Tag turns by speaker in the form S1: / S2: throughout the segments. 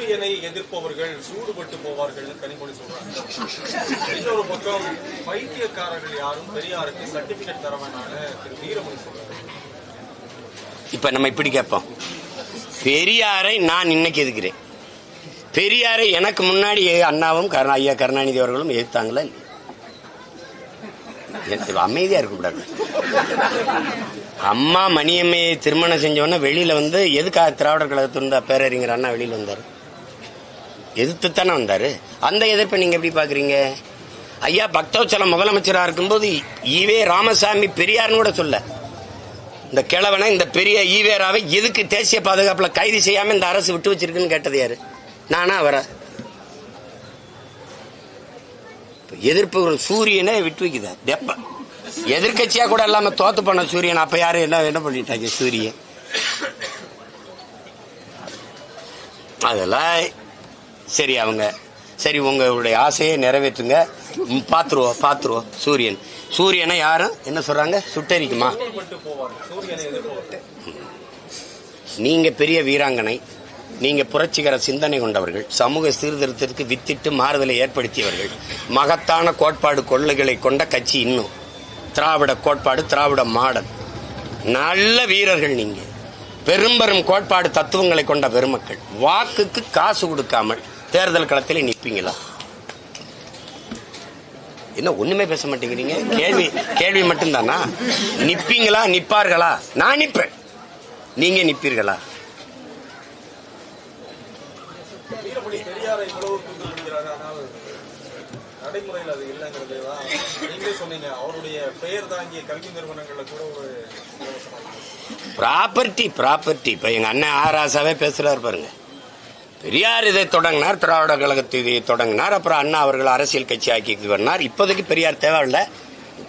S1: சூரியனை எதிர்ப்பவர்கள் சூடுபட்டு போவார்கள் கனிமொழி சொல்றாங்க. இன்னொரு பக்கம் பைத்தியக்காரர்கள் யாரும் பெரியாருக்கு சர்டிபிகேட் தர வேணால திரு வீரமணி சொல்றாரு.
S2: இப்ப நம்ம இப்படி கேட்போம், பெரியாரை நான் இன்னைக்கு எதுக்கிறேன், பெரியாரை எனக்கு முன்னாடி அண்ணாவும் ஐயா கருணாநிதி அவர்களும் எதிர்த்தாங்களா? அமைதியா இருக்கக்கூடாது. அம்மா மணியம்மையை திருமணம் செஞ்சவொடனே வெளியில வந்து எதுக்காக திராவிடர் கழகத்திலிருந்து பேரறிஞர் அண்ணா வெளியில வந்தாரு? எதிர்த்துத்தானே வந்தாரு. அந்த எதிர்ப்பை நீங்க எப்படி பாக்குறீங்க? ஐயா பக்தவச்சலம் முதலமைச்சரா இருக்கும்போது ஈவே ராமசாமி பெரியார்னு கூட சொல்ல, இந்த கிழவனை இந்த பெரிய ஈவேராவை எதுக்கு தேசிய பாதுகாப்புல கைது செய்யாம இந்த அரசு விட்டு வச்சிருக்குன்னு கேட்டது யாரு? நானா அவரா? எதிர்ப்பு சூரியனை விட்டு வைக்குதா? தெப்ப எதிர்கட்சியா கூட இல்லாம தோத்து பண்ண சூரியன் அப்ப யாரு என்ன பண்ணிட்டாங்க? சூரியன் அதெல்லாம் சரி. அவங்க சரி, உங்களுடைய ஆசையை நிறைவேற்றுங்க, பாத்துருவோம். சூரியனை யாரும் என்ன சொல்றாங்க? சுட்டரிக்குமா? நீங்க பெரிய வீராங்கனை, நீங்க புரட்சிகர சிந்தனை கொண்டவர்கள், சமூக சீர்திருத்தத்திற்கு வித்திட்டு மாறுதலை ஏற்படுத்தியவர்கள், மகத்தான கோட்பாடு கொள்கைகளை கொண்ட கட்சி, இன்னும் திராவிட கோட்பாடு, திராவிட மாடல், நல்ல வீரர்கள். நீங்க பெரும்பெரும் கோட்பாடு தத்துவங்களை கொண்ட பெருமக்கள். வாக்குக்கு காசு கொடுக்காமல் தேர்தல் களத்தில் நிற்பீங்களா? என்ன ஒண்ணுமே பேச மாட்டேங்கிறீங்க? கேள்வி மட்டும்தானா? நிப்பீங்களா? நிப்பார்களா? நான் நிப்பேன், நீங்க நிப்பீர்களா? ப்ராப்பர்ட்டி இப்ப எங்க அண்ணன் ஆராசாவே பேசுறாரு பாருங்க. பெரியார் இதை தொடங்கினார், திராவிட கழகத்தை இதை தொடங்கினார், அப்புறம் அண்ணா அவர்கள் அரசியல் கட்சி ஆக்கி வந்தார். இப்போதைக்கு பெரியார் தேவையில்லை.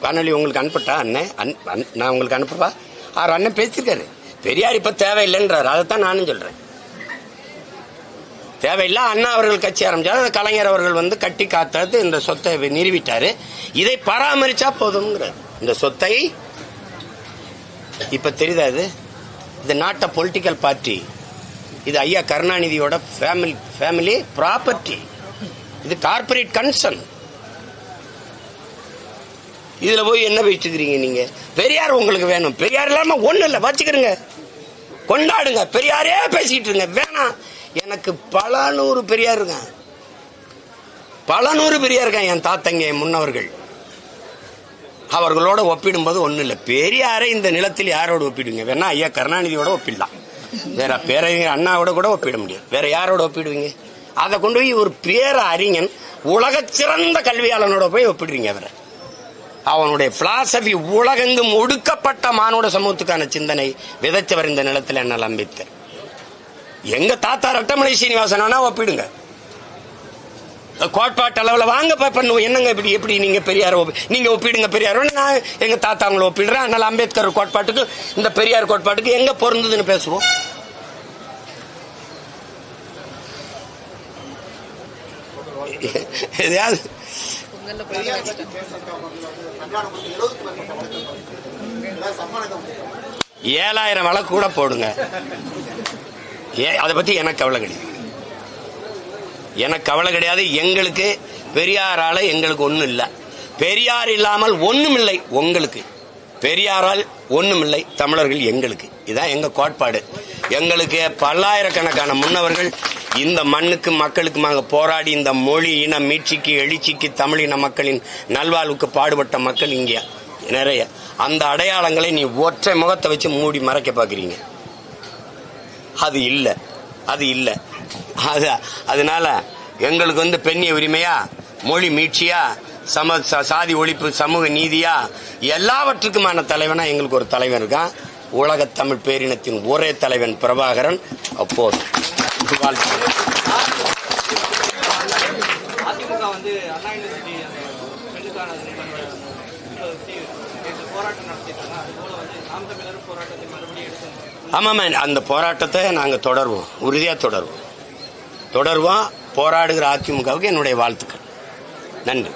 S2: காணொலி உங்களுக்கு அனுப்பட்டா? நான் உங்களுக்கு அனுப்பவா? அண்ணன் பேசிருக்காரு, பெரியார் இப்ப தேவையில்லைன்றாரு. அதைத்தான் நானும் சொல்றேன். தேவையில்லை. அண்ணா அவர்கள் கட்சி ஆரம்பிச்சாரு, கலைஞர் அவர்கள் வந்து கட்டி காத்தது இந்த சொத்தை நிறுவிட்டாரு. இதை பராமரிச்சா போதும்ங்கிறார். இந்த சொத்தை இப்ப தெரியுதா? இது நாட் அ பொலிட்டிக்கல் பார்ட்டி, இது ஐயா கருணாநிதியோட ஃபேமிலி ப்ராப்பர்ட்டி, இது கார்பரேட் கன்சர்ன். இதுல போய் என்ன வச்சுக்கிறீங்க நீங்க? பெரியார் உங்களுக்கு வேணும், பெரியார் இல்லாம ஒண்ணு இல்ல, வச்சுக்கிறீங்க, கொண்டாடுங்க, பெரியாரே பேசிட்டு இருங்க. வேணாம், எனக்கு பல நூறு பெரியார் இருக்கான், என் தாத்தங்க, என் முன்னவர்கள். அவர்களோட ஒப்பிடும்போது ஒண்ணு இல்ல. பெரியாரை இந்த நிலத்தில் யாரோட ஒப்பிடுவீங்க? வேணா ஐயா கருணாநிதியோட ஒப்பிடலாம், வேற பேரறிஞர் அண்ணாவோட கூட ஒப்பிட முடியும். வேற யாரோட ஒப்பிடுவீங்க? அதை கொண்டு போய் ஒரு பேர அறிஞன், உலக சிறந்த கல்வியாளனோட போய் ஒப்பிடுறீங்க. வேற அவனுடைய பிலாசபி உலகெங்கும் ஒடுக்கப்பட்ட மானுட சமூகத்துக்கான சிந்தனை விதைச்சவர் இந்த நிலத்தில் என்ன அம்பேத்கர். எங்க தாத்தா ரட்டமலை சீனிவாசனா ஒப்பிடுங்க, கோட்பாட்டு அளவுல வாங்க பண்ணுவோம். என்னங்க இப்படி எப்படி நீங்க பெரியார் நீங்க ஒப்பிடுங்க பெரியார், நான் எங்க தாத்தா அவங்களை ஒப்பிடுறேன். அதனால அம்பேத்கர் கோட்பாட்டுக்கு இந்த பெரியார் கோட்பாட்டுக்கு எங்க பொருந்ததுன்னு பேசுவோம். எதையாவது 7000 வழக்கு கூட போடுங்க, அதை பத்தி எனக்கு கவலை கிடையாது. எங்களுக்கு பெரியாரால எங்களுக்கு ஒண்ணும் இல்ல, பெரியார் இல்லாமல் ஒண்ணும் இல்லை. உங்களுக்கு பெரியாரால் ஒண்ணும் இல்லை, தமிழர்கள் எங்களுக்கு. இதான் எங்க கோட்பாடு. எங்களுக்கு பல்லாயிரக்கணக்கான முன்னவர்கள் இந்த மண்ணுக்கு மக்களுக்குமாக போராடி இந்த மொழி இன மீட்சிக்கு எழுச்சிக்கு தமிழின மக்களின் நல்வாழ்வுக்கு பாடுபட்ட மக்கள் இங்கே நிறைய. அந்த அடையாளங்களை நீ ஒற்றை முகத்தை வச்சு மூடி மறைக்க பாக்குறீங்க. அது இல்ல. அதனால எங்களுக்கு வந்து பெண்ணிய உரிமையா, மொழி மீட்சியா, சாதி ஒழிப்பு, சமூக நீதியா, எல்லாவற்றுக்குமான தலைவனா எங்களுக்கு ஒரு தலைவன் இருக்கான். உலக தமிழ் பேரினத்தின் ஒரே தலைவன் பிரபாகரன். அப்போது ஆமாமா, அந்த போராட்டத்தை நாங்க தொடருவோம், உறுதியா தொடருவோம். போராடுகிற அதிமுகவுக்கு என்னுடைய வாழ்த்துக்கள். நன்றி.